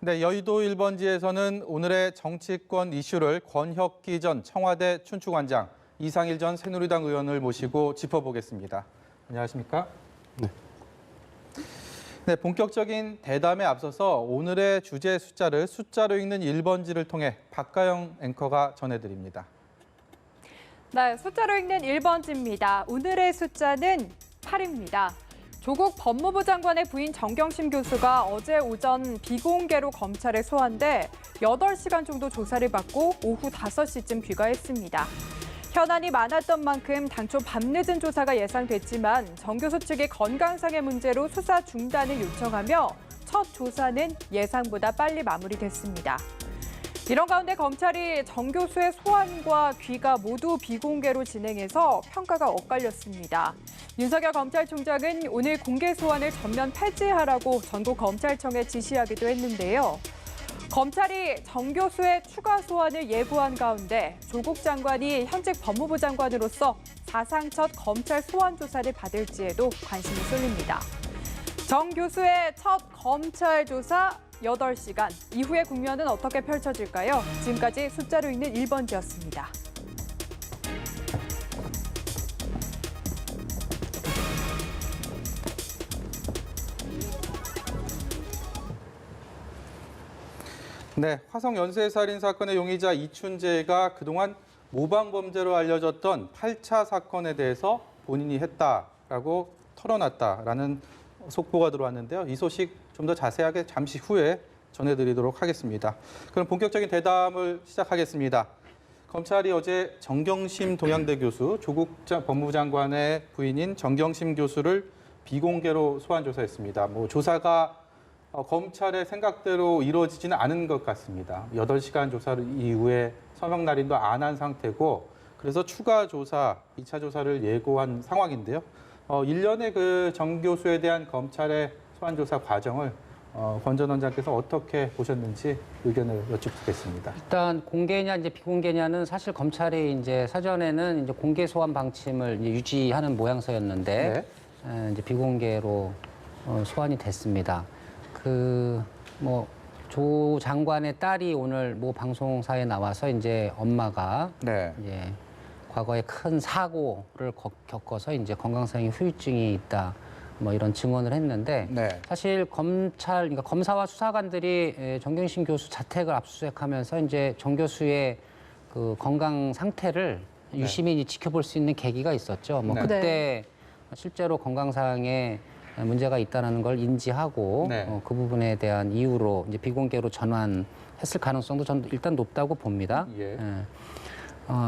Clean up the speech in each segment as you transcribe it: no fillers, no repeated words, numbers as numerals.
네, 여의도 1번지에서는 오늘의 정치권 이슈를 권혁기 전 청와대 춘추관장, 이상일 전 새누리당 의원을 모시고 짚어보겠습니다. 안녕하십니까? 네. 네, 본격적인 대담에 앞서서 오늘의 주제 숫자를 숫자로 읽는 1번지를 통해 박가영 앵커가 전해드립니다. 네, 숫자로 읽는 1번지입니다. 오늘의 숫자는 8입니다. 조국 법무부 장관의 부인 정경심 교수가 어제 오전 비공개로 검찰에 소환돼 8시간 정도 조사를 받고 오후 5시쯤 귀가했습니다. 현안이 많았던 만큼 당초 밤늦은 조사가 예상됐지만 정 교수 측이 건강상의 문제로 수사 중단을 요청하며 첫 조사는 예상보다 빨리 마무리됐습니다. 이런 가운데 검찰이 정 교수의 소환과 귀가 모두 비공개로 진행해서 평가가 엇갈렸습니다. 윤석열 검찰총장은 오늘 공개 소환을 전면 폐지하라고 전국 검찰청에 지시하기도 했는데요. 검찰이 정 교수의 추가 소환을 예고한 가운데 조국 장관이 현직 법무부 장관으로서 사상 첫 검찰 소환 조사를 받을지에도 관심이 쏠립니다. 정 교수의 첫 검찰 조사 8시간, 이후의 국면은 어떻게 펼쳐질까요? 지금까지 숫자로 읽는 1번지였습니다. 네, 화성 연쇄살인 사건의 용의자 이춘재가 그동안 모방범죄로 알려졌던 8차 사건에 대해서 본인이 했다라고 털어놨다라는 속보가 들어왔는데요. 이 소식 좀 더 자세하게 잠시 후에 전해드리도록 하겠습니다. 그럼 본격적인 대담을 시작하겠습니다. 검찰이 어제 정경심 동양대 교수, 조국 법무부 장관의 부인인 정경심 교수를 비공개로 소환 조사했습니다. 조사가 검찰의 생각대로 이루어지지는 않은 것 같습니다. 8시간 조사 이후에 서명 날인도 안 한 상태고 그래서 추가 조사, 2차 조사를 예고한 상황인데요. 일련의 그 정 교수에 대한 검찰의 소환 조사 과정을 권 전 원장께서 어떻게 보셨는지 의견을 여쭙겠습니다. 일단 공개냐 이제 비공개냐는 사실 검찰이 이제 사전에는 이제 공개 소환 방침을 이제 유지하는 모양새였는데 이제 비공개로 소환이 됐습니다. 조 장관의 딸이 오늘 모 방송사에 나와서 이제 엄마가 이제 과거에 큰 사고를 겪어서 이제 건강상의 후유증이 있다. 이런 증언을 했는데 사실 그러니까 검사와 수사관들이 정경심 교수 자택을 압수수색하면서 이제 정 교수의 그 건강 상태를 유심히 지켜볼 수 있는 계기가 있었죠. 그때 실제로 건강상에 문제가 있다는 걸 인지하고 그 부분에 대한 이유로 이제 비공개로 전환했을 가능성도 저는 일단 높다고 봅니다.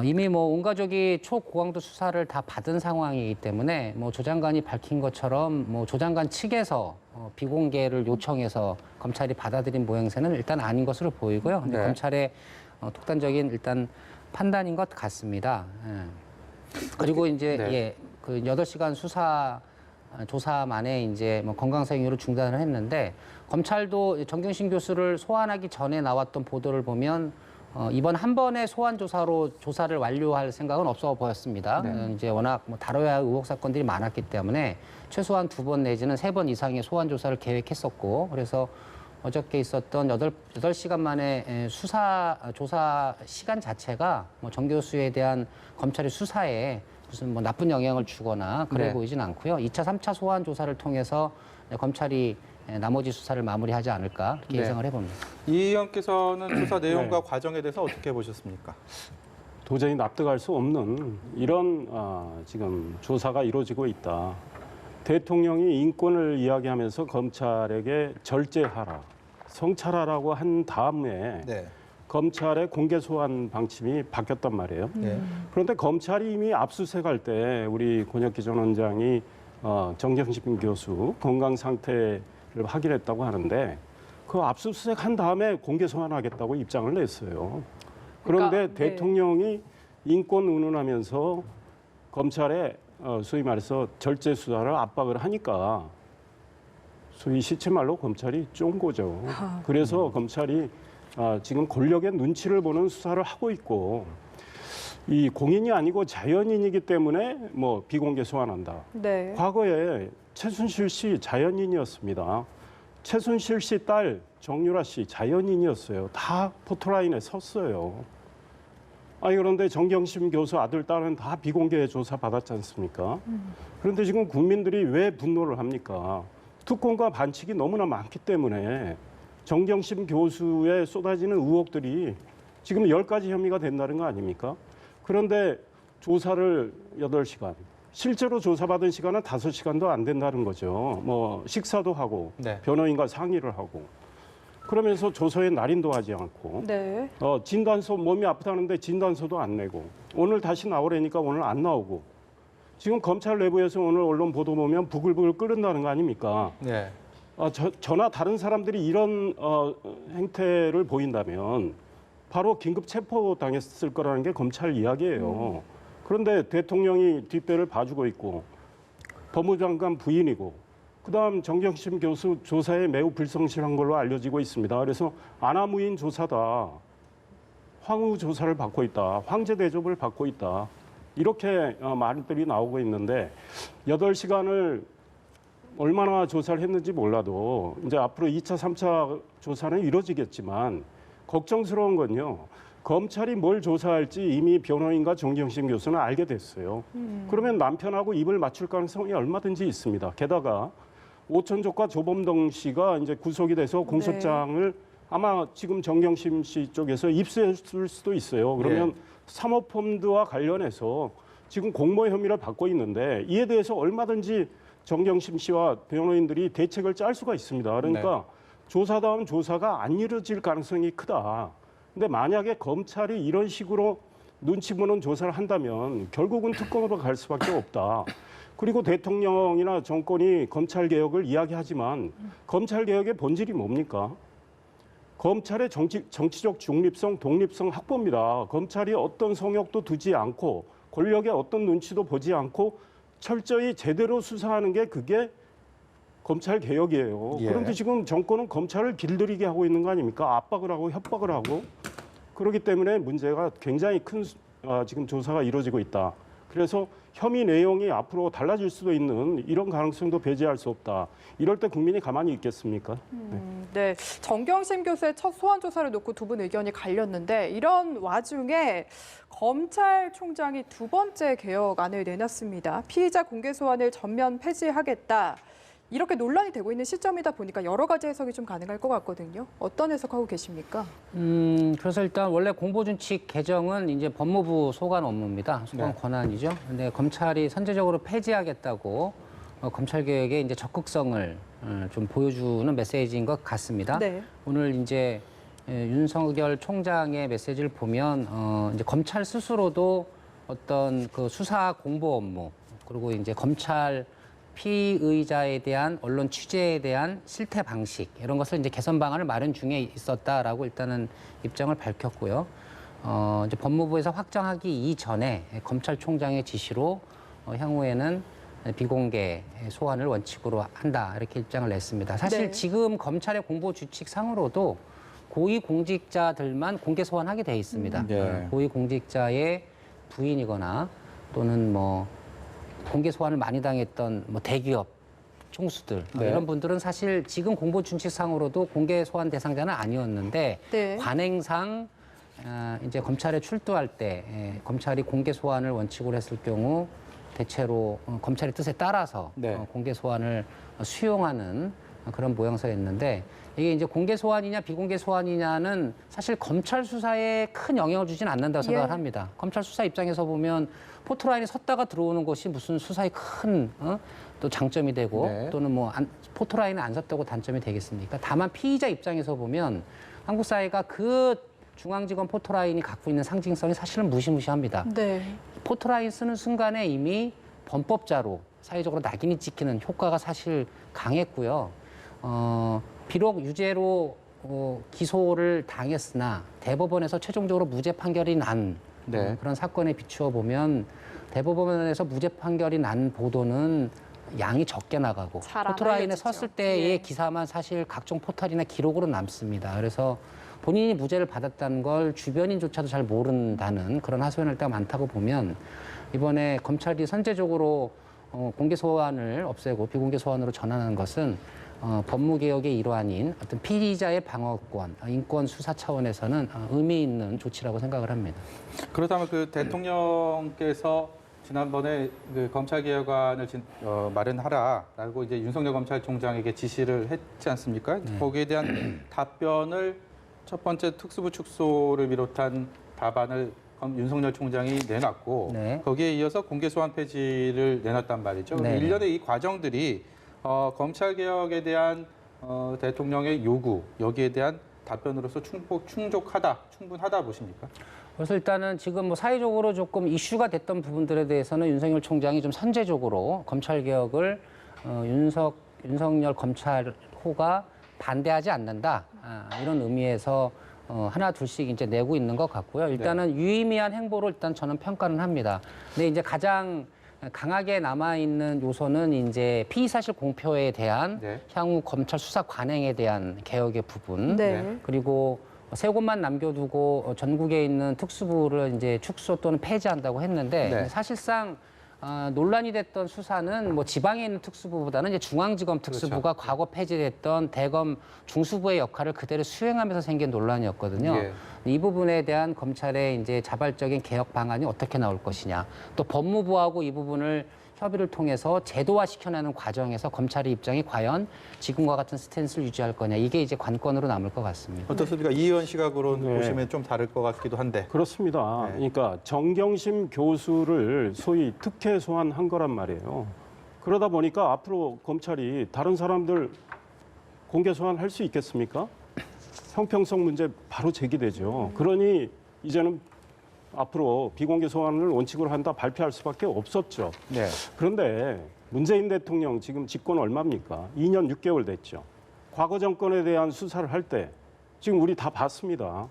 이미 온 가족이 초고강도 수사를 다 받은 상황이기 때문에 조 장관이 밝힌 것처럼 조 장관 측에서 비공개를 요청해서 검찰이 받아들인 모양새는 일단 아닌 것으로 보이고요. 근데 검찰의 독단적인 일단 판단인 것 같습니다. 그리고 이제 그 8시간 조사 만에 이제 건강상 이유로 중단을 했는데 검찰도 정경심 교수를 소환하기 전에 나왔던 보도를 보면 이번 한 번의 소환 조사로 조사를 완료할 생각은 없어 보였습니다. 이제 워낙 다뤄야 할 의혹 사건들이 많았기 때문에 최소한 2번 내지는 3번 이상의 소환 조사를 계획했었고 그래서 어저께 있었던 8시간 만에 조사 시간 자체가 정 교수에 대한 검찰의 수사에 무슨 나쁜 영향을 주거나 그래 보이진 않고요. 2차, 3차 소환 조사를 통해서 검찰이 나머지 수사를 마무리하지 않을까 이렇게 예상을 해봅니다. 이 의원께서는 조사 내용과 과정에 대해서 어떻게 보셨습니까? 도저히 납득할 수 없는 이런 지금 조사가 이루어지고 있다. 대통령이 인권을 이야기하면서 검찰에게 절제하라, 성찰하라고 한 다음에 검찰의 공개 소환 방침이 바뀌었단 말이에요. 그런데 검찰이 이미 압수수색할 때 우리 권혁기 전 원장이 정경심 교수 건강 상태를 확인했다고 하는데 그 압수수색 한 다음에 공개 소환하겠다고 입장을 냈어요. 그런데 대통령이 인권 운운하면서 검찰에 소위 말해서 절제 수사를 압박을 하니까 소위 시체말로 검찰이 쫀 거죠. 그래서 검찰이 지금 권력의 눈치를 보는 수사를 하고 있고 이 공인이 아니고 자연인이기 때문에 비공개 소환한다. 과거에 최순실 씨 자연인이었습니다. 최순실 씨 딸 정유라 씨 자연인이었어요. 다 포토라인에 섰어요. 아니 그런데 정경심 교수 아들 딸은 다 비공개 조사 받았지 않습니까? 그런데 지금 국민들이 왜 분노를 합니까? 특권과 반칙이 너무나 많기 때문에 정경심 교수에 쏟아지는 의혹들이 지금 10가지 혐의가 된다는 거 아닙니까? 그런데 조사를 8시간, 실제로 조사받은 시간은 5시간도 안 된다는 거죠. 뭐 식사도 하고 네. 변호인과 상의를 하고 그러면서 조서에 날인도 하지 않고 네. 진단서 몸이 아프다는데 진단서도 안 내고 오늘 다시 나오라니까 오늘 안 나오고 지금 검찰 내부에서 오늘 언론 보도 보면 부글부글 끓는다는 거 아닙니까? 네. 저나 다른 사람들이 이런 행태를 보인다면 바로 긴급 체포당했을 거라는 게 검찰 이야기예요. 그런데 대통령이 뒷배를 봐주고 있고 법무장관 부인이고 그다음 정경심 교수 조사에 매우 불성실한 걸로 알려지고 있습니다. 그래서 아나무인 조사다. 황후 조사를 받고 있다. 황제 대접을 받고 있다. 이렇게 말들이 나오고 있는데 8시간을 얼마나 조사를 했는지 몰라도 이제 앞으로 2차, 3차 조사는 이루어지겠지만 걱정스러운 건요. 검찰이 뭘 조사할지 이미 변호인과 정경심 교수는 알게 됐어요. 그러면 남편하고 입을 맞출 가능성이 얼마든지 있습니다. 게다가 오천족과 조범동 씨가 이제 구속이 돼서 공소장을 아마 지금 정경심 씨 쪽에서 입수했을 수도 있어요. 그러면 사모펀드와 관련해서 지금 공모 혐의를 받고 있는데 이에 대해서 얼마든지 정경심 씨와 변호인들이 대책을 짤 수가 있습니다. 그러니까 조사다운 조사가 안 이루어질 가능성이 크다. 근데 만약에 검찰이 이런 식으로 눈치 보는 조사를 한다면 결국은 특검으로 갈 수밖에 없다. 그리고 대통령이나 정권이 검찰개혁을 이야기하지만 검찰개혁의 본질이 뭡니까? 검찰의 정치적 중립성, 독립성 확보입니다. 검찰이 어떤 성역도 두지 않고 권력의 어떤 눈치도 보지 않고 철저히 제대로 수사하는 게 그게 검찰개혁이에요. 그런데 지금 정권은 검찰을 길들이게 하고 있는 거 아닙니까? 압박을 하고 협박을 하고. 그렇기 때문에 문제가 굉장히 큰 지금 조사가 이루어지고 있다. 그래서 혐의 내용이 앞으로 달라질 수도 있는 이런 가능성도 배제할 수 없다. 이럴 때 국민이 가만히 있겠습니까? 네, 정경심 교수의 첫 소환 조사를 놓고 두 분 의견이 갈렸는데 이런 와중에 검찰총장이 두 번째 개혁안을 내놨습니다. 피의자 공개 소환을 전면 폐지하겠다. 이렇게 논란이 되고 있는 시점이다 보니까 여러 가지 해석이 좀 가능할 것 같거든요. 어떤 해석하고 계십니까? 그래서 일단 원래 공보준칙 개정은 이제 법무부 소관 업무입니다. 소관 권한이죠. 근데 검찰이 선제적으로 폐지하겠다고 검찰 개혁에 이제 적극성을 좀 보여주는 메시지인 것 같습니다. 네. 오늘 이제 윤석열 총장의 메시지를 보면 이제 검찰 스스로도 어떤 그 수사 공보 업무 그리고 이제 검찰 피의자에 대한 언론 취재에 대한 실태 방식 이런 것을 이제 개선 방안을 마련 중에 있었다라고 일단은 입장을 밝혔고요. 이제 법무부에서 확정하기 이전에 검찰총장의 지시로 향후에는 비공개 소환을 원칙으로 한다 이렇게 입장을 냈습니다. 사실 지금 검찰의 공보 규칙상으로도 고위 공직자들만 공개 소환하게 돼 있습니다. 고위 공직자의 부인이거나 또는 뭐 공개 소환을 많이 당했던 뭐 대기업 총수들 이런 분들은 사실 지금 공보준칙상으로도 공개 소환 대상자는 아니었는데 관행상 이제 검찰에 출두할 때 검찰이 공개 소환을 원칙으로 했을 경우 대체로 검찰의 뜻에 따라서 공개 소환을 수용하는 그런 모양새였는데 이게 이제 공개 소환이냐 비공개 소환이냐는 사실 검찰 수사에 큰 영향을 주지는 않는다고 생각을 합니다. 검찰 수사 입장에서 보면 포토라인에 섰다가 들어오는 것이 무슨 수사에 큰 또 장점이 되고 또는 뭐 포토라인에 안 섰다고 단점이 되겠습니까? 다만 피의자 입장에서 보면 한국 사회가 그 중앙지검 포토라인이 갖고 있는 상징성이 사실은 무시무시합니다. 포토라인 쓰는 순간에 이미 범법자로 사회적으로 낙인이 찍히는 효과가 사실 강했고요. 비록 유죄로 기소를 당했으나 대법원에서 최종적으로 무죄 판결이 난 그런 사건에 비추어 보면 대법원에서 무죄 판결이 난 보도는 양이 적게 나가고 포토라인에 섰을 때의 기사만 사실 각종 포털이나 기록으로 남습니다. 그래서 본인이 무죄를 받았다는 걸 주변인조차도 잘 모른다는 그런 하소연할 때가 많다고 보면 이번에 검찰이 선제적으로 공개 소환을 없애고 비공개 소환으로 전환하는 것은 법무개혁의 일환인 어떤 피의자의 방어권, 인권 수사 차원에서는 의미 있는 조치라고 생각을 합니다. 그렇다면 그 대통령께서 지난번에 그 검찰개혁안을 마련하라라고 이제 윤석열 검찰총장에게 지시를 했지 않습니까? 거기에 대한 답변을 첫 번째 특수부 축소를 비롯한 답안을 윤석열 총장이 내놨고 네. 거기에 이어서 공개소환 폐지를 내놨단 말이죠. 네. 일련의 이 과정들이 검찰개혁에 대한 대통령의 요구, 여기에 대한 답변으로서 충분하다 보십니까? 그래서 일단은 지금 뭐 사회적으로 조금 이슈가 됐던 부분들에 대해서는 윤석열 총장이 좀 선제적으로 검찰개혁을 윤석열 검찰호가 반대하지 않는다. 이런 의미에서 하나 둘씩 이제 내고 있는 것 같고요. 일단은 유의미한 행보로 일단 저는 평가는 합니다. 근데 이제 가장 강하게 남아있는 요소는 이제 피의사실 공표에 대한 향후 검찰 수사 관행에 대한 개혁의 부분. 네. 그리고 세 곳만 남겨두고 전국에 있는 특수부를 이제 축소 또는 폐지한다고 했는데 사실상 논란이 됐던 수사는 뭐 지방에 있는 특수부보다는 이제 중앙지검 특수부가 과거 폐지됐던 대검 중수부의 역할을 그대로 수행하면서 생긴 논란이었거든요. 이 부분에 대한 검찰의 이제 자발적인 개혁 방안이 어떻게 나올 것이냐, 또 법무부하고 이 부분을 협의를 통해서 제도화 시켜내는 과정에서 검찰의 입장이 과연 지금과 같은 스탠스를 유지할 거냐, 이게 이제 관건으로 남을 것 같습니다. 어떻습니까? 이 의원 시각으로 보시면 좀 다를 것 같기도 한데. 그렇습니다. 그러니까 정경심 교수를 소위 특혜 소환한 거란 말이에요. 그러다 보니까 앞으로 검찰이 다른 사람들 공개 소환할 수 있겠습니까? 형평성 문제 바로 제기되죠. 그러니 이제는 앞으로 비공개 소환을 원칙으로 한다 발표할 수밖에 없었죠. 그런데 문재인 대통령 지금 집권 얼마입니까? 2년 6개월 됐죠. 과거 정권에 대한 수사를 할 때 지금 우리 다 봤습니다.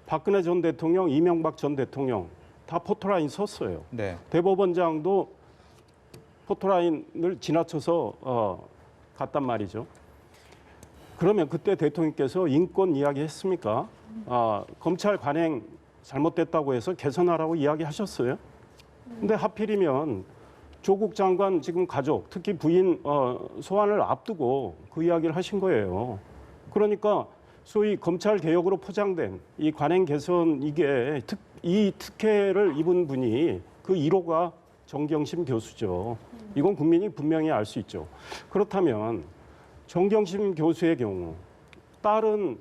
박근혜 전 대통령, 이명박 전 대통령 다 포토라인 섰어요. 대법원장도 포토라인을 지나쳐서 갔단 말이죠. 그러면 그때 대통령께서 인권 이야기 했습니까? 검찰 관행 잘못됐다고 해서 개선하라고 이야기하셨어요. 근데 하필이면 조국 장관 지금 가족, 특히 부인 소환을 앞두고 그 이야기를 하신 거예요. 그러니까 소위 검찰 개혁으로 포장된 이 관행 개선, 이게 이 특혜를 입은 분이 그 1호가 정경심 교수죠. 이건 국민이 분명히 알 수 있죠. 그렇다면 정경심 교수의 경우 딸은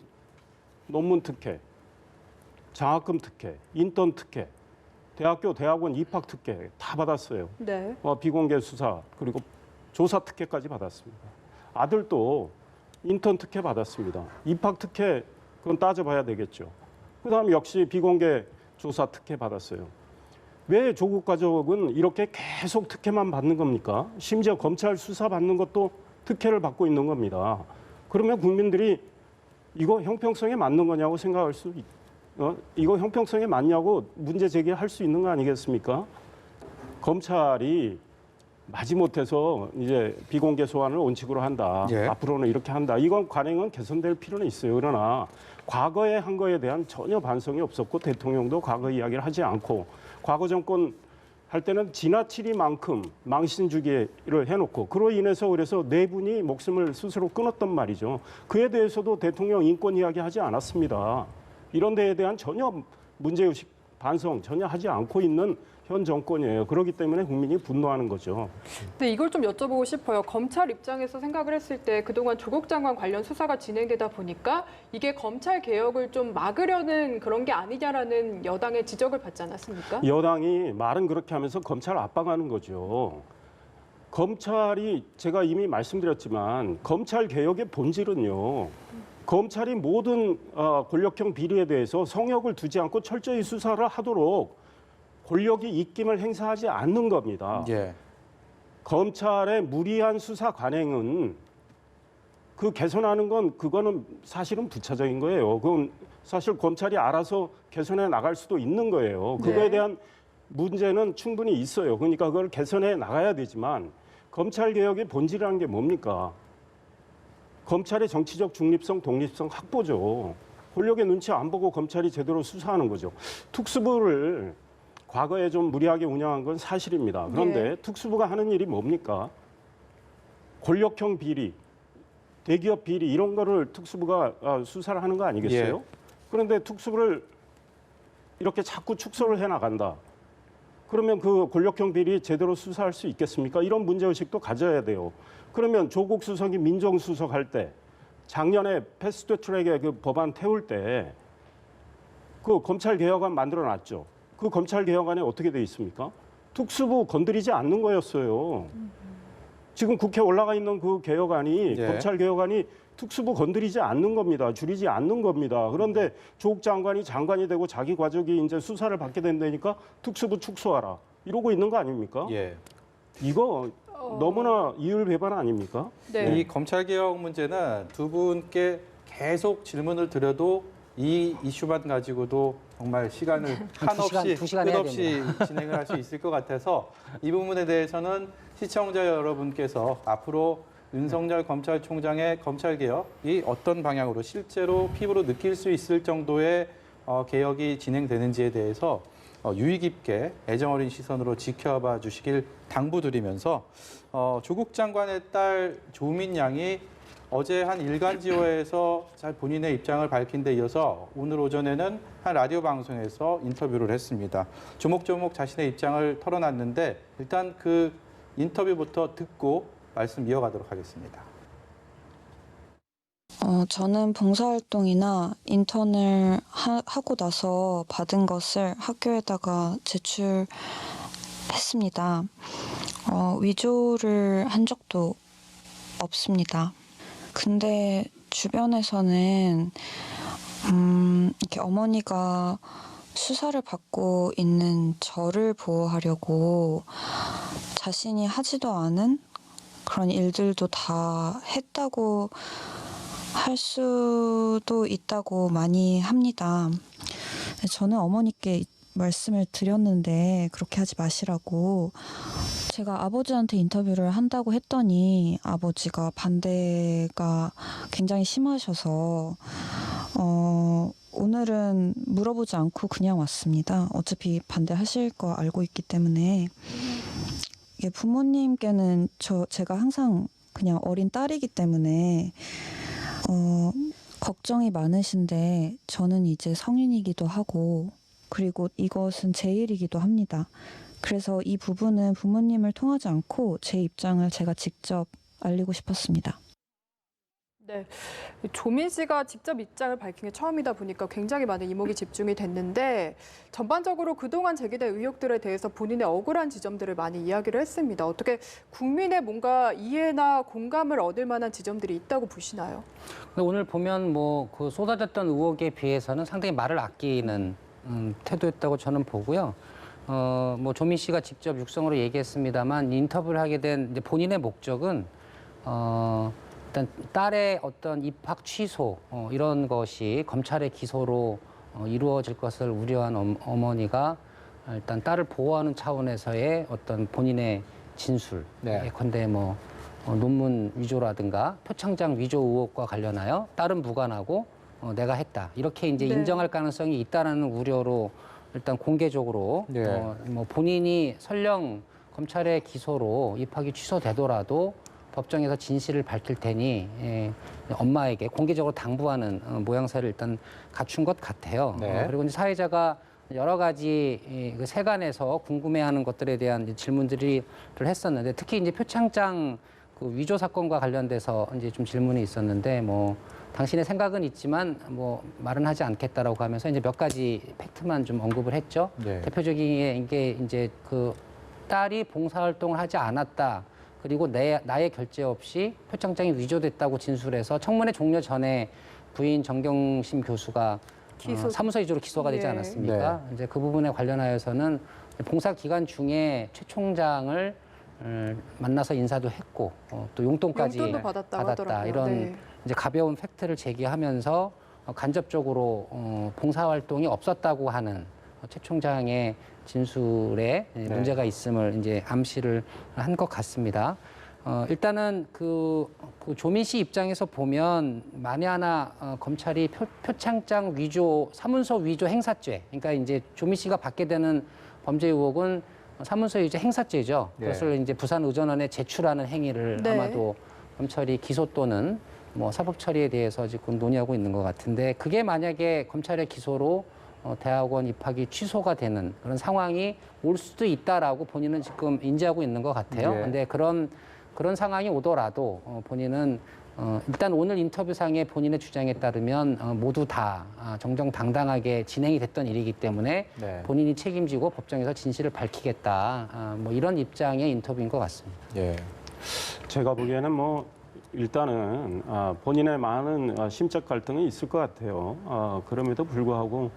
논문 특혜, 장학금 특혜, 인턴 특혜, 대학원 입학 특혜 다 받았어요. 비공개 수사 그리고 조사 특혜까지 받았습니다. 아들도 인턴 특혜 받았습니다. 입학 특혜 그건 따져봐야 되겠죠. 그다음 역시 비공개 조사 특혜 받았어요. 왜 조국 가족은 이렇게 계속 특혜만 받는 겁니까? 심지어 검찰 수사 받는 것도 특혜를 받고 있는 겁니다. 그러면 국민들이 이거 형평성에 맞는 거냐고 생각할 수 이거 형평성에 맞냐고 문제 제기할 수 있는 거 아니겠습니까? 검찰이 마지못해서 이제 비공개 소환을 원칙으로 한다. 앞으로는 이렇게 한다. 이건 관행은 개선될 필요는 있어요. 그러나 과거에 한 거에 대한 전혀 반성이 없었고 대통령도 과거 이야기를 하지 않고 과거 정권 할 때는 지나치리만큼 망신주기를 해놓고 그로 인해서 그래서 네 분이 목숨을 스스로 끊었단 말이죠. 그에 대해서도 대통령 인권 이야기하지 않았습니다. 이런 데에 대한 전혀 문제의식 반성 전혀 하지 않고 있는 현 정권이에요. 그렇기 때문에 국민이 분노하는 거죠. 근데 이걸 좀 여쭤보고 싶어요. 검찰 입장에서 생각을 했을 때 그동안 조국 장관 관련 수사가 진행되다 보니까 이게 검찰 개혁을 좀 막으려는 그런 게 아니냐라는 여당의 지적을 받지 않았습니까? 여당이 말은 그렇게 하면서 검찰 압박하는 거죠. 검찰이 제가 이미 말씀드렸지만 검찰 개혁의 본질은요. 검찰이 모든 권력형 비리에 대해서 성역을 두지 않고 철저히 수사를 하도록 권력이 입김을 행사하지 않는 겁니다. 검찰의 무리한 수사 관행은 그 개선하는 건 그거는 사실은 부차적인 거예요. 그건 사실 검찰이 알아서 개선해 나갈 수도 있는 거예요. 그거에 대한 문제는 충분히 있어요. 그러니까 그걸 개선해 나가야 되지만 검찰 개혁의 본질이라는 게 뭡니까? 검찰의 정치적 중립성, 독립성 확보죠. 권력의 눈치 안 보고 검찰이 제대로 수사하는 거죠. 특수부를 과거에 좀 무리하게 운영한 건 사실입니다. 그런데 특수부가 하는 일이 뭡니까? 권력형 비리, 대기업 비리 이런 거를 특수부가 수사를 하는 거 아니겠어요? 예. 그런데 특수부를 이렇게 자꾸 축소를 해나간다. 그러면 그 권력형 비리 제대로 수사할 수 있겠습니까? 이런 문제의식도 가져야 돼요. 그러면 조국 수석이 민정수석 할 때 작년에 패스트트랙에 그 법안 태울 때 그 검찰개혁안 만들어놨죠. 그 검찰개혁안에 어떻게 돼 있습니까? 특수부 건드리지 않는 거였어요. 지금 국회에 올라가 있는 그 개혁안이 예. 검찰개혁안이 특수부 건드리지 않는 겁니다. 줄이지 않는 겁니다. 그런데 조국 장관이 장관이 되고 자기 가족이 이제 수사를 받게 된다니까 특수부 축소하라. 이러고 있는 거 아닙니까? 예. 이거 너무나 이율배반 아닙니까? 네. 이 검찰개혁 문제는 두 분께 계속 질문을 드려도 이 이슈만 가지고도 정말 시간을 한없이 두 시간 해야 끝없이 진행을 할 수 있을 것 같아서 이 부분에 대해서는 시청자 여러분께서 앞으로 윤석열 검찰총장의 검찰개혁이 어떤 방향으로 실제로 피부로 느낄 수 있을 정도의 개혁이 진행되는지에 대해서 유의 깊게 애정어린 시선으로 지켜봐 주시길 당부드리면서 조국 장관의 딸 조민 양이 어제 한 일간지어에서 잘 본인의 입장을 밝힌 데 이어서 오늘 오전에는 한 라디오 방송에서 인터뷰를 했습니다. 조목조목 자신의 입장을 털어놨는데 일단 그 인터뷰부터 듣고 말씀 이어가도록 하겠습니다. 저는 봉사활동이나 인턴을 하고 나서 받은 것을 학교에다가 제출했습니다. 위조를 한 적도 없습니다. 근데 주변에서는 이렇게 어머니가 수사를 받고 있는 저를 보호하려고 자신이 하지도 않은 그런 일들도 다 했다고 할 수도 있다고 많이 합니다. 저는 어머니께 말씀을 드렸는데 그렇게 하지 마시라고. 제가 아버지한테 인터뷰를 한다고 했더니 아버지가 반대가 굉장히 심하셔서 오늘은 물어보지 않고 그냥 왔습니다. 어차피 반대하실 거 알고 있기 때문에. 이게 부모님께는 제가 항상 그냥 어린 딸이기 때문에 걱정이 많으신데 저는 이제 성인이기도 하고 그리고 이것은 제 일이기도 합니다. 그래서 이 부분은 부모님을 통하지 않고 제 입장을 제가 직접 알리고 싶었습니다. 네, 조민 씨가 직접 입장을 밝힌 게 처음이다 보니까 굉장히 많은 이목이 집중이 됐는데 전반적으로 그동안 제기된 의혹들에 대해서 본인의 억울한 지점들을 많이 이야기를 했습니다. 어떻게 국민의 뭔가 이해나 공감을 얻을 만한 지점들이 있다고 보시나요? 오늘 보면 뭐 그 쏟아졌던 의혹에 비해서는 상당히 말을 아끼는 태도였다고 저는 보고요. 뭐 조민 씨가 직접 육성으로 얘기했습니다만 인터뷰를 하게 된 이제 본인의 목적은 일단 딸의 어떤 입학 취소 이런 것이 검찰의 기소로 이루어질 것을 우려한 어머니가 일단 딸을 보호하는 차원에서의 어떤 본인의 진술, 예컨대 뭐 논문 위조라든가 표창장 위조 의혹과 관련하여 딸은 무관하고 내가 했다 이렇게 이제 네. 인정할 가능성이 있다라는 우려로 일단 공개적으로 뭐 본인이 설령 검찰의 기소로 입학이 취소되더라도 법정에서 진실을 밝힐 테니 엄마에게 공개적으로 당부하는 모양새를 일단 갖춘 것 같아요. 네. 그리고 이제 사회자가 여러 가지 그 세간에서 궁금해하는 것들에 대한 이제 질문들을 했었는데 특히 이제 표창장 그 위조 사건과 관련돼서 이제 좀 질문이 있었는데 뭐 당신의 생각은 있지만 뭐 말은 하지 않겠다라고 하면서 이제 몇 가지 팩트만 좀 언급을 했죠. 네. 대표적인 게 이제 그 딸이 봉사활동을 하지 않았다. 그리고 나의 결재 없이 표창장이 위조됐다고 진술해서 청문회 종료 전에 부인 정경심 교수가 사무소 위조로 기소가 되지 않았습니까? 이제 그 부분에 관련하여서는 봉사 기간 중에 최 총장을 만나서 인사도 했고 또 용돈까지 용돈도 받았다 하더라고요. 이런 이제 가벼운 팩트를 제기하면서 간접적으로 봉사활동이 없었다고 하는 최 총장의 진술에 문제가 있음을 이제 암시를 한 것 같습니다. 일단은 그 조민 씨 입장에서 보면 만에 하나 검찰이 표창장 위조, 사문서 위조 행사죄, 그러니까 이제 조민 씨가 받게 되는 범죄 의혹은 사문서 위조 행사죄죠. 그것을 이제 부산의전원에 제출하는 행위를 아마도 검찰이 기소 또는 뭐 사법 처리에 대해서 지금 논의하고 있는 것 같은데 그게 만약에 검찰의 기소로 대학원 입학이 취소가 되는 그런 상황이 올 수도 있다라고 본인은 지금 인지하고 있는 것 같아요. 예. 근데 그런 상황이 오더라도 본인은 일단 오늘 인터뷰상의 본인의 주장에 따르면 모두 다 정정당당하게 진행이 됐던 일이기 때문에 네. 본인이 책임지고 법정에서 진실을 밝히겠다. 뭐 이런 입장의 인터뷰인 것 같습니다. 예. 제가 보기에는 뭐 일단은 본인의 많은 심적 갈등이 있을 것 같아요. 그럼에도 불구하고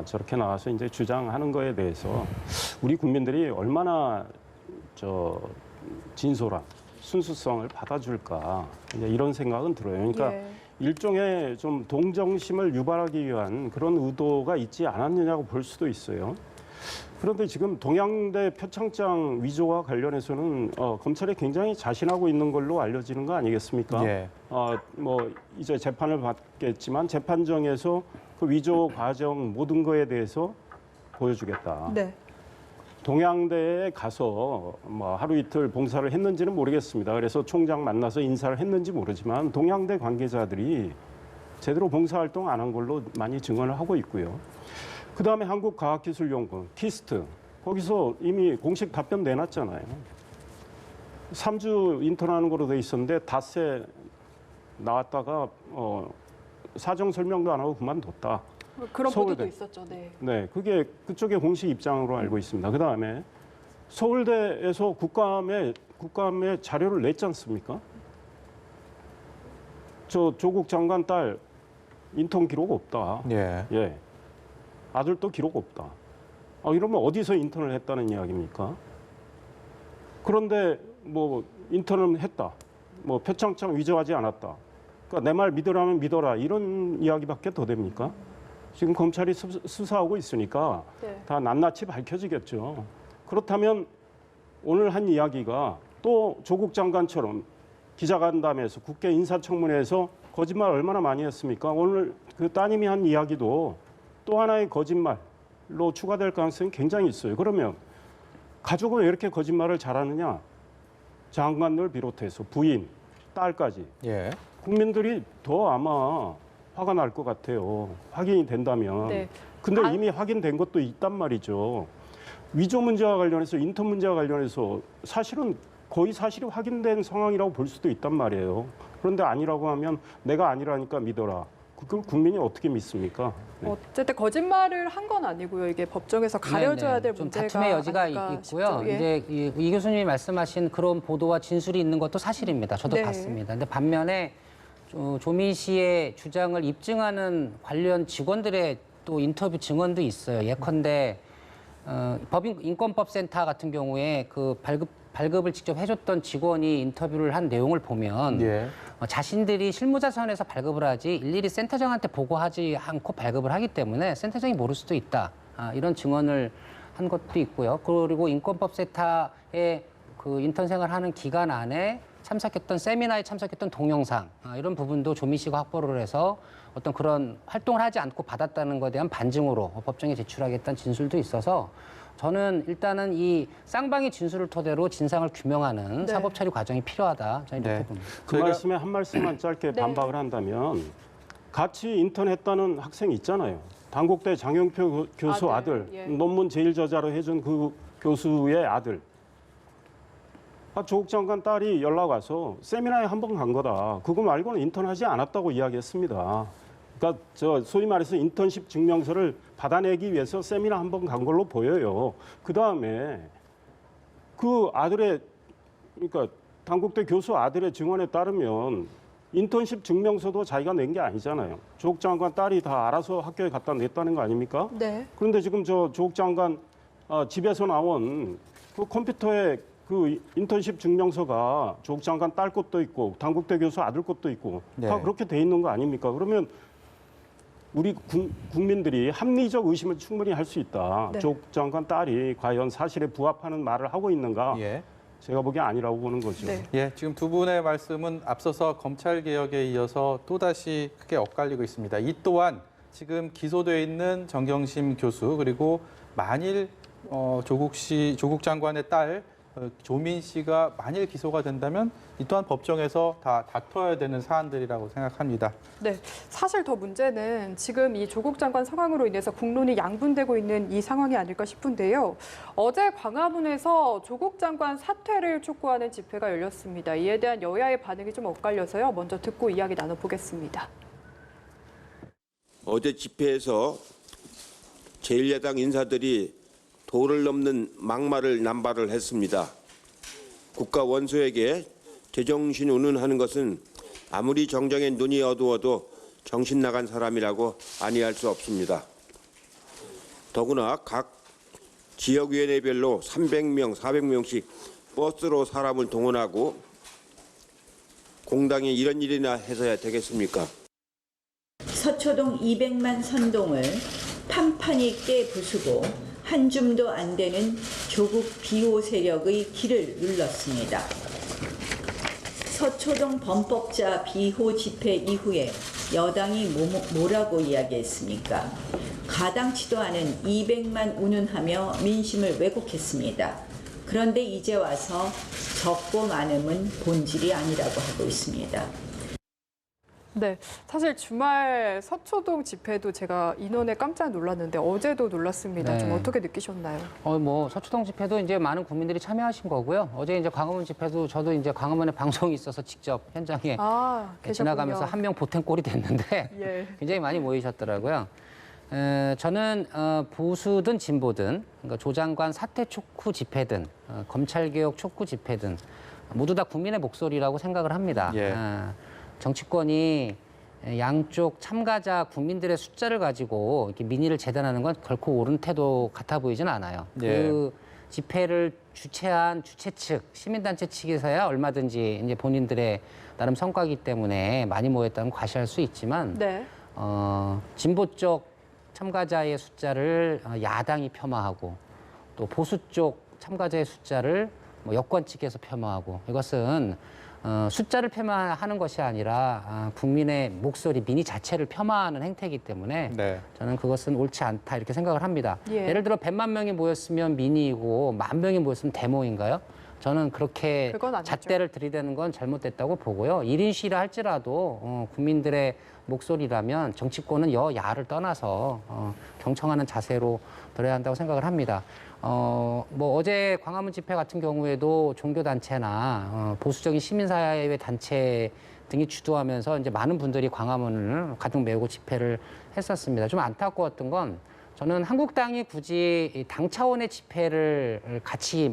저렇게 나와서 이제 주장하는 거에 대해서 우리 국민들이 얼마나 진솔한 순수성을 받아줄까 이제 이런 생각은 들어요. 그러니까 예. 일종의 좀 동정심을 유발하기 위한 그런 의도가 있지 않았느냐고 볼 수도 있어요. 그런데 지금 동양대 표창장 위조와 관련해서는 검찰이 굉장히 자신하고 있는 걸로 알려지는 거 아니겠습니까? 예. 뭐 이제 재판을 받겠지만 재판정에서 그 위조 과정 모든 거에 대해서 보여주겠다. 네. 동양대에 가서 뭐 하루 이틀 봉사를 했는지는 모르겠습니다. 그래서 총장 만나서 인사를 했는지 모르지만 동양대 관계자들이 제대로 봉사활동 안 한 걸로 많이 증언을 하고 있고요. 그다음에 한국과학기술연구원, 키스트, 거기서 이미 공식 답변 내놨잖아요. 3주 인턴하는 거로 돼 있었는데 닷새 나왔다가 사정 설명도 안 하고 그만뒀다. 그런 서울대. 보도도 있었죠. 네. 네, 그게 그쪽의 공식 입장으로 알고 있습니다. 그다음에 서울대에서 국감에 자료를 냈지 않습니까? 저 조국 장관 딸 인턴 기록 없다. 예. 예. 아들도 기록 없다. 이러면 어디서 인턴을 했다는 이야기입니까? 그런데 뭐 인턴을 했다. 뭐 표창장 위조하지 않았다. 그러니까 내 말 믿으라면 믿어라. 이런 이야기밖에 더 됩니까? 지금 검찰이 수사하고 있으니까 네. 다 낱낱이 밝혀지겠죠. 그렇다면 오늘 한 이야기가 또 조국 장관처럼 기자간담회에서 국회 인사청문회에서 거짓말 얼마나 많이 했습니까? 오늘 그 따님이 한 이야기도 또 하나의 거짓말로 추가될 가능성이 굉장히 있어요. 그러면 가족은 왜 이렇게 거짓말을 잘하느냐? 장관을 비롯해서 부인, 딸까지. 예. 국민들이 더 아마 화가 날 것 같아요. 확인이 된다면. 네. 근데 이미 확인된 것도 있단 말이죠. 위조 문제와 관련해서 인턴 문제와 관련해서 사실은 거의 사실이 확인된 상황이라고 볼 수도 있단 말이에요. 그런데 아니라고 하면 내가 아니라니까 믿어라. 그걸 국민이 어떻게 믿습니까? 네. 어쨌든 거짓말을 한 건 아니고요. 이게 법정에서 가려져야 네네. 될 좀 문제가 다툼의 여지가 아닐까 있고요. 싶죠. 예. 이제 이 교수님이 말씀하신 그런 보도와 진술이 있는 것도 사실입니다. 저도 네. 봤습니다. 근데 반면에 조민 씨의 주장을 입증하는 관련 직원들의 또 인터뷰 증언도 있어요. 예컨대 법인권법센터 같은 경우에 그 발급을 직접 해줬던 직원이 인터뷰를 한 내용을 보면 예. 자신들이 실무자선에서 발급을 하지 일일이 센터장한테 보고하지 않고 발급을 하기 때문에 센터장이 모를 수도 있다. 이런 증언을 한 것도 있고요. 그리고 인권법센터의 그 인턴 생활하는 기간 안에 참석했던 세미나에 참석했던 동영상 이런 부분도 조민 씨가 확보를 해서 어떤 그런 활동을 하지 않고 받았다는 것에 대한 반증으로 법정에 제출하겠다는 진술도 있어서 저는 일단은 이 쌍방의 진술을 토대로 진상을 규명하는 네. 사법 처리 과정이 필요하다. 저는 이렇게 네. 봅니다. 그 말씀에 한 말씀만 짧게 네. 반박을 한다면 같이 인턴했다는 학생이 있잖아요. 단국대 장영표 교수 아들, 예. 논문 제일 저자로 해준 그 교수의 아들. 조국 장관 딸이 연락 와서 세미나에 한 번 간 거다. 그거 말고는 인턴하지 않았다고 이야기했습니다. 그러니까 소위 말해서 인턴십 증명서를 받아내기 위해서 세미나 한 번 간 걸로 보여요. 그 다음에 그 아들의 그러니까 단국대 교수 아들의 증언에 따르면 인턴십 증명서도 자기가 낸 게 아니잖아요. 조국 장관 딸이 다 알아서 학교에 갖다 냈다는 거 아닙니까? 네. 그런데 지금 조국 장관 집에서 나온 그 컴퓨터에 그 인턴십 증명서가 조국 장관 딸 것도 있고 단국대 교수 아들 것도 있고 네. 다 그렇게 돼 있는 거 아닙니까? 그러면 우리 국민들이 합리적 의심을 충분히 할 수 있다. 네. 조국 장관 딸이 과연 사실에 부합하는 말을 하고 있는가? 예. 제가 보기엔 아니라고 보는 거죠. 네. 예, 지금 두 분의 말씀은 앞서서 검찰 개혁에 이어서 또다시 크게 엇갈리고 있습니다. 이 또한 지금 기소되어 있는 정경심 교수 그리고 만일 조국 장관의 딸 조민 씨가 만일 기소가 된다면 이 또한 법정에서 다 다퉈야 되는 사안들이라고 생각합니다. 네, 사실 더 문제는 지금 이 조국 장관 상황으로 인해서 국론이 양분되고 있는 이 상황이 아닐까 싶은데요. 어제 광화문에서 조국 장관 사퇴를 촉구하는 집회가 열렸습니다. 이에 대한 여야의 반응이 좀 엇갈려서요. 먼저 듣고 이야기 나눠보겠습니다. 어제 집회에서 제1야당 인사들이 도를 넘는 막말을 남발을 했습니다. 국가 원수에게 제정신 운운하는 것은 아무리 정정의 눈이 어두워도 정신 나간 사람이라고 아니할 수 없습니다. 더구나 각 지역위원회별로 300명, 400명씩 버스로 사람을 동원하고 공당이 이런 일이나 해서야 되겠습니까? 서초동 200만 선동을 판판 있게 부수고 한 줌도 안 되는 조국 비호 세력의 길을 눌렀습니다. 서초동 범법자 비호 집회 이후에 여당이 뭐라고 이야기했습니까? 가당치도 않은 200만 운운하며 민심을 왜곡했습니다. 그런데 이제 와서 적고 많음은 본질이 아니라고 하고 있습니다. 네, 사실 주말 서초동 집회도 제가 인원에 깜짝 놀랐는데 어제도 놀랐습니다. 네. 좀 어떻게 느끼셨나요? 뭐 서초동 집회도 이제 많은 국민들이 참여하신 거고요. 어제 이제 광화문 집회도 저도 이제 광화문에 방송이 있어서 직접 현장에 계셨군요. 지나가면서 한 명 보탬꼴이 됐는데 예. 굉장히 많이 모이셨더라고요. 저는 보수든 진보든 그러니까 조 장관 사퇴 촉구 집회든 검찰개혁 촉구 집회든 모두 다 국민의 목소리라고 생각을 합니다. 예. 정치권이 양쪽 참가자 국민들의 숫자를 가지고 이렇게 민의를 재단하는 건 결코 옳은 태도 같아 보이지는 않아요. 예. 그 집회를 주최한 주최 측, 시민단체 측에서야 얼마든지 이제 본인들의 나름 성과이기 때문에 많이 모였다는 걸 과시할 수 있지만 네. 진보 쪽 참가자의 숫자를 야당이 폄하하고 또 보수 쪽 참가자의 숫자를 뭐 여권 측에서 폄하하고 이것은 숫자를 폄하하는 것이 아니라 국민의 목소리, 민의 자체를 폄하하는 행태이기 때문에 네. 저는 그것은 옳지 않다 이렇게 생각을 합니다. 예. 예를 들어 100만 명이 모였으면 민의이고 10,000명이 모였으면 데모인가요? 저는 그렇게 그건 아니죠. 잣대를 들이대는 건 잘못됐다고 보고요. 1인 시위를 할지라도 국민들의 목소리라면 정치권은 여야를 떠나서 경청하는 자세로 들어야 한다고 생각을 합니다. 뭐 어제 광화문 집회 같은 경우에도 종교단체나 보수적인 시민사회 단체 등이 주도하면서 이제 많은 분들이 광화문을 가득 메우고 집회를 했었습니다. 좀 안타까웠던 건 저는 한국당이 굳이 당 차원의 집회를 같이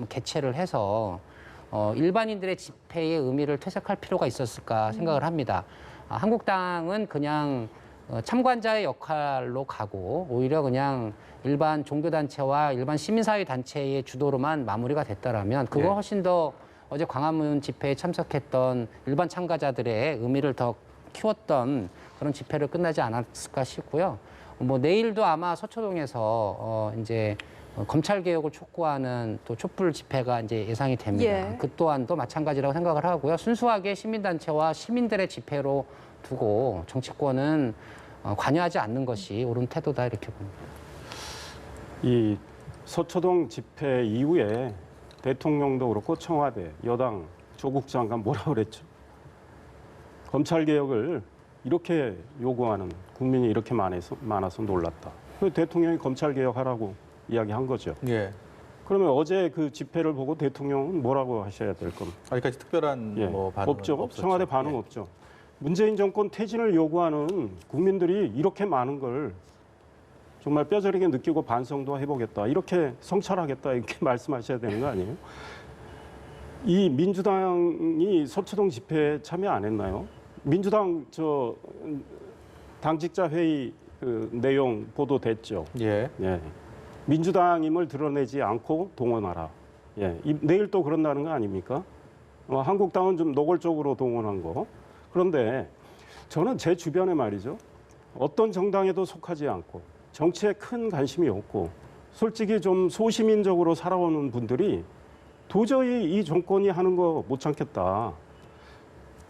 개최를 해서 일반인들의 집회의 의미를 퇴색할 필요가 있었을까 생각을 합니다. 한국당은 그냥 참관자의 역할로 가고 오히려 그냥 일반 종교단체와 일반 시민사회 단체의 주도로만 마무리가 됐다라면 그거 예. 훨씬 더 어제 광화문 집회에 참석했던 일반 참가자들의 의미를 더 키웠던 그런 집회를 끝나지 않았을까 싶고요. 뭐 내일도 아마 서초동에서 이제 검찰 개혁을 촉구하는 또 촛불 집회가 이제 예상이 됩니다. 예. 그 또한도 마찬가지라고 생각을 하고요. 순수하게 시민단체와 시민들의 집회로 두고 정치권은 관여하지 않는 것이 옳은 태도다 이렇게 봅니다. 이 서초동 집회 이후에 대통령도 그렇고 청와대, 여당, 조국 장관 뭐라 그랬죠? 검찰 개혁을 이렇게 요구하는 국민이 이렇게 많아서 놀랐다. 그 대통령이 검찰 개혁하라고 이야기한 거죠. 예. 그러면 어제 그 집회를 보고 대통령은 뭐라고 하셔야 될 겁니까? 아직까지 특별한 예, 뭐 반응은 없죠. 없었죠. 청와대 반응 예. 없죠. 문재인 정권 퇴진을 요구하는 국민들이 이렇게 많은 걸 정말 뼈저리게 느끼고 반성도 해보겠다. 이렇게 성찰하겠다. 이렇게 말씀하셔야 되는 거 아니에요? 이 민주당이 서초동 집회에 참여 안 했나요? 민주당 당직자 회의 그 내용 보도됐죠. 예. 예. 민주당임을 드러내지 않고 동원하라. 예. 내일 또 그런다는 거 아닙니까? 한국당은 좀 노골적으로 동원한 거. 그런데 저는 제 주변에 말이죠. 어떤 정당에도 속하지 않고 정치에 큰 관심이 없고 솔직히 좀 소시민적으로 살아오는 분들이 도저히 이 정권이 하는 거 못 참겠다.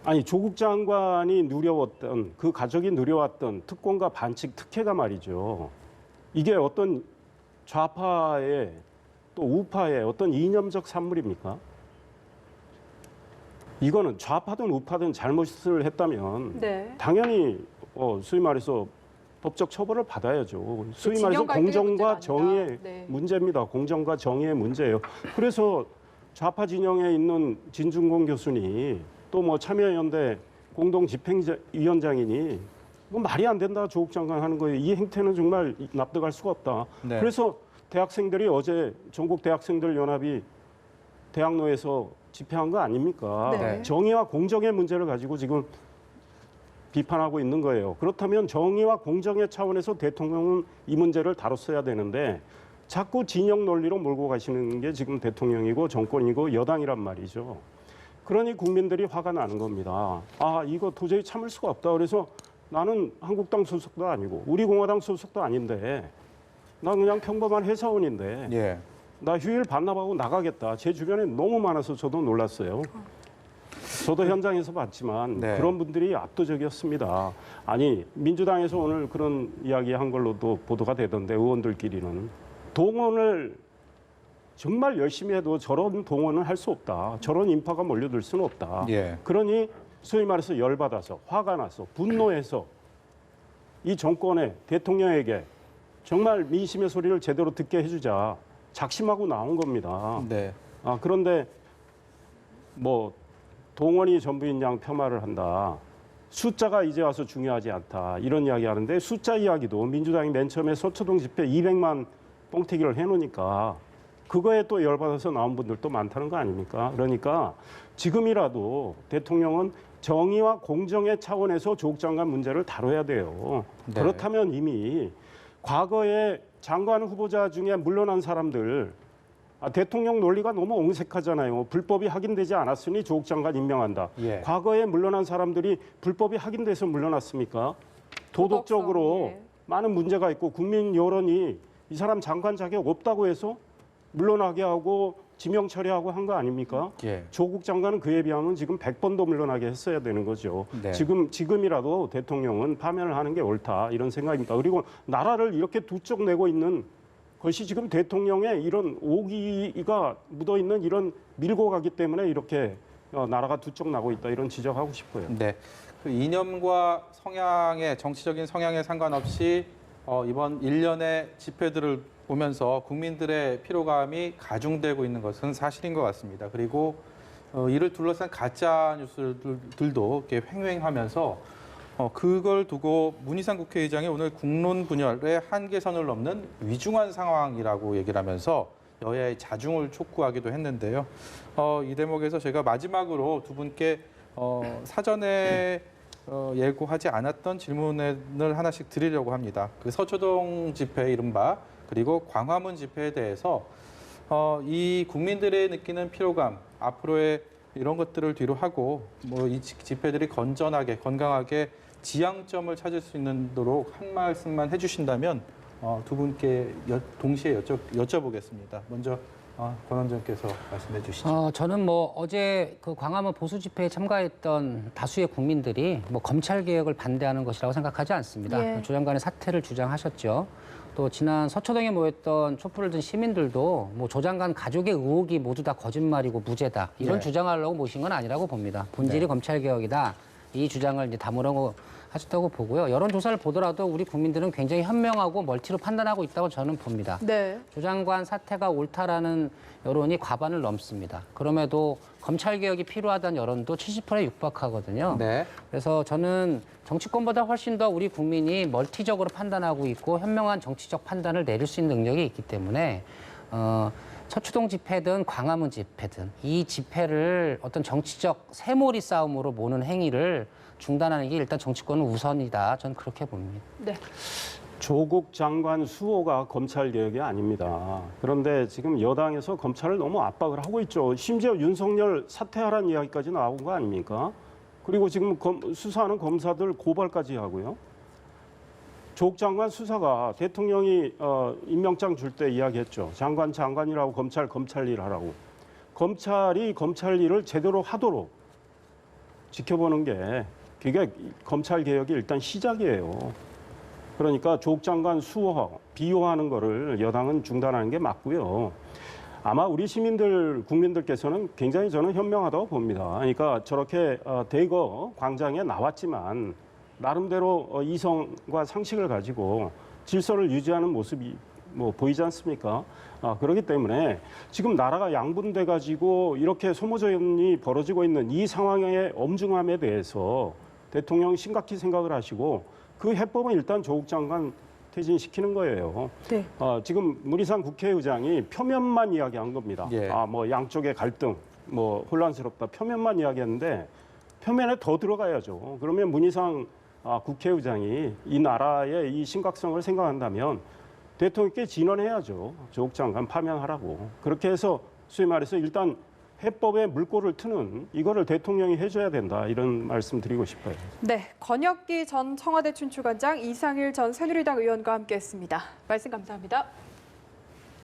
아니 조국 장관이 누려왔던 그 가족이 누려왔던 특권과 반칙 특혜가 말이죠. 이게 어떤 좌파의 또 우파의 어떤 이념적 산물입니까? 이거는 좌파든 우파든 잘못을 했다면 네. 당연히 소위 말해서 법적 처벌을 받아야죠. 소위 진영 말해서 갈등의 공정과 문제가 정의의 아니라, 네. 문제입니다. 공정과 정의의 문제예요. 그래서 좌파 진영에 있는 진중권 교수니 또 뭐 참여연대 공동 집행위원장이니 뭐 말이 안 된다 조국 장관 하는 거예요. 이 행태는 정말 납득할 수가 없다. 네. 그래서 대학생들이 어제 전국 대학생들 연합이 대학로에서 집회한 거 아닙니까? 네. 정의와 공정의 문제를 가지고 지금 비판하고 있는 거예요. 그렇다면 정의와 공정의 차원에서 대통령은 이 문제를 다뤘어야 되는데 자꾸 진영 논리로 몰고 가시는 게 지금 대통령이고 정권이고 여당이란 말이죠. 그러니 국민들이 화가 나는 겁니다. 아, 이거 도저히 참을 수가 없다. 그래서 나는 한국당 소속도 아니고 우리 공화당 소속도 아닌데 나 그냥 평범한 회사원인데 예. 나 휴일 반납하고 나가겠다. 제 주변에 너무 많아서 저도 놀랐어요. 저도 현장에서 봤지만 네. 그런 분들이 압도적이었습니다. 아니 민주당에서 오늘 그런 이야기한 걸로도 보도가 되던데 의원들끼리는 동원을 정말 열심히 해도 저런 동원은 할 수 없다. 저런 인파가 몰려들 수는 없다. 예. 그러니 소위 말해서 열받아서 화가 나서 분노해서 이 정권에 대통령에게 정말 민심의 소리를 제대로 듣게 해주자 작심하고 나온 겁니다. 네. 그런데 뭐 동원이 전부인 양 폄하를 한다. 숫자가 이제 와서 중요하지 않다. 이런 이야기 하는데 숫자 이야기도 민주당이 맨 처음에 서초동 집회 200만 뻥튀기를 해놓으니까 그거에 또 열받아서 나온 분들도 많다는 거 아닙니까? 그러니까 지금이라도 대통령은 정의와 공정의 차원에서 조국 장관 문제를 다뤄야 돼요. 네. 그렇다면 이미 과거에 장관 후보자 중에 물러난 사람들 대통령 논리가 너무 옹색하잖아요. 불법이 확인되지 않았으니 조국 장관 임명한다. 예. 과거에 물러난 사람들이 불법이 확인돼서 물러났습니까? 도덕적으로 예. 많은 문제가 있고 국민 여론이 이 사람 장관 자격 없다고 해서 물러나게 하고 지명 처리하고 한 거 아닙니까? 예. 조국 장관은 그에 비하면 지금 100번도 물러나게 했어야 되는 거죠. 네. 지금이라도 대통령은 파면을 하는 게 옳다 이런 생각입니다. 그리고 나라를 이렇게 두 쪽 내고 있는 것이 지금 대통령의 이런 오기가 묻어 있는 이런 밀고 가기 때문에 이렇게 나라가 두 쪽 나고 있다 이런 지적하고 싶어요. 네. 그 이념과 성향의 정치적인 성향에 상관없이 이번 일련의 집회들을 보면서 국민들의 피로감이 가중되고 있는 것은 사실인 것 같습니다. 그리고 이를 둘러싼 가짜 뉴스들도 이렇게 횡행하면서 그걸 두고 문희상 국회의장이 오늘 국론 분열의 한계선을 넘는 위중한 상황이라고 얘기를 하면서 여야의 자중을 촉구하기도 했는데요. 이 대목에서 제가 마지막으로 두 분께 사전에 예고하지 않았던 질문을 하나씩 드리려고 합니다. 그 서초동 집회 이른바 그리고 광화문 집회에 대해서 이 국민들의 느끼는 피로감 앞으로의 이런 것들을 뒤로 하고 뭐 이 집회들이 건전하게 건강하게 지향점을 찾을 수 있도록 한 말씀만 해주신다면 두 분께 동시에 여쭤보겠습니다. 먼저 권 원장께서 말씀해 주시죠. 저는 뭐 어제 그 광화문 보수 집회에 참가했던 다수의 국민들이 뭐 검찰 개혁을 반대하는 것이라고 생각하지 않습니다. 예. 조 장관의 사퇴를 주장하셨죠. 또 지난 서초동에 모였던 촛불을 든 시민들도 뭐 조 장관 가족의 의혹이 모두 다 거짓말이고 무죄다 이런 네. 주장하려고 모신 건 아니라고 봅니다. 본질이 네. 검찰 개혁이다 이 주장을 이제 담으려고 하셨다고 보고요. 여론조사를 보더라도 우리 국민들은 굉장히 현명하고 멀티로 판단하고 있다고 저는 봅니다. 네. 조 장관 사퇴가 옳다라는 여론이 과반을 넘습니다. 그럼에도 검찰 개혁이 필요하다는 여론도 70%에 육박하거든요. 네. 그래서 저는 정치권보다 훨씬 더 우리 국민이 멀티적으로 판단하고 있고 현명한 정치적 판단을 내릴 수 있는 능력이 있기 때문에 서초동 집회든 광화문 집회든 이 집회를 어떤 정치적 새몰이 싸움으로 모는 행위를 중단하는 게 일단 정치권은 우선이다. 저는 그렇게 봅니다. 네. 조국 장관 수호가 검찰 개혁이 아닙니다. 그런데 지금 여당에서 검찰을 너무 압박을 하고 있죠. 심지어 윤석열 사퇴하라는 이야기까지 나온 거 아닙니까? 그리고 지금 수사하는 검사들 고발까지 하고요. 조국 장관 수사가 대통령이 임명장 줄 때 이야기했죠. 장관이라고 검찰 일 하라고. 검찰이 검찰 일을 제대로 하도록 지켜보는 게 그게 검찰 개혁이 일단 시작이에요. 그러니까 조국 장관 수호, 비호하는 거를 여당은 중단하는 게 맞고요. 아마 우리 시민들, 국민들께서는 굉장히 저는 현명하다고 봅니다. 그러니까 저렇게 대거 광장에 나왔지만 나름대로 이성과 상식을 가지고 질서를 유지하는 모습이 뭐 보이지 않습니까? 그렇기 때문에 지금 나라가 양분돼 가지고 이렇게 소모전이 벌어지고 있는 이 상황의 엄중함에 대해서 대통령이 심각히 생각을 하시고 그 해법은 일단 조국 장관 퇴진시키는 거예요. 네. 지금 문희상 국회의장이 표면만 이야기한 겁니다. 예. 뭐 양쪽의 갈등, 뭐 혼란스럽다 표면만 이야기했는데 표면에 더 들어가야죠. 그러면 문희상 국회의장이 이 나라의 이 심각성을 생각한다면 대통령께 진언해야죠. 조국 장관 파면하라고. 그렇게 해서 소위 말해서 일단 해법에 물꼬를 트는 이거를 대통령이 해줘야 된다. 이런 말씀 드리고 싶어요. 네, 권혁기 전 청와대 춘추관장, 이상일 전 새누리당 의원과 함께했습니다. 말씀 감사합니다.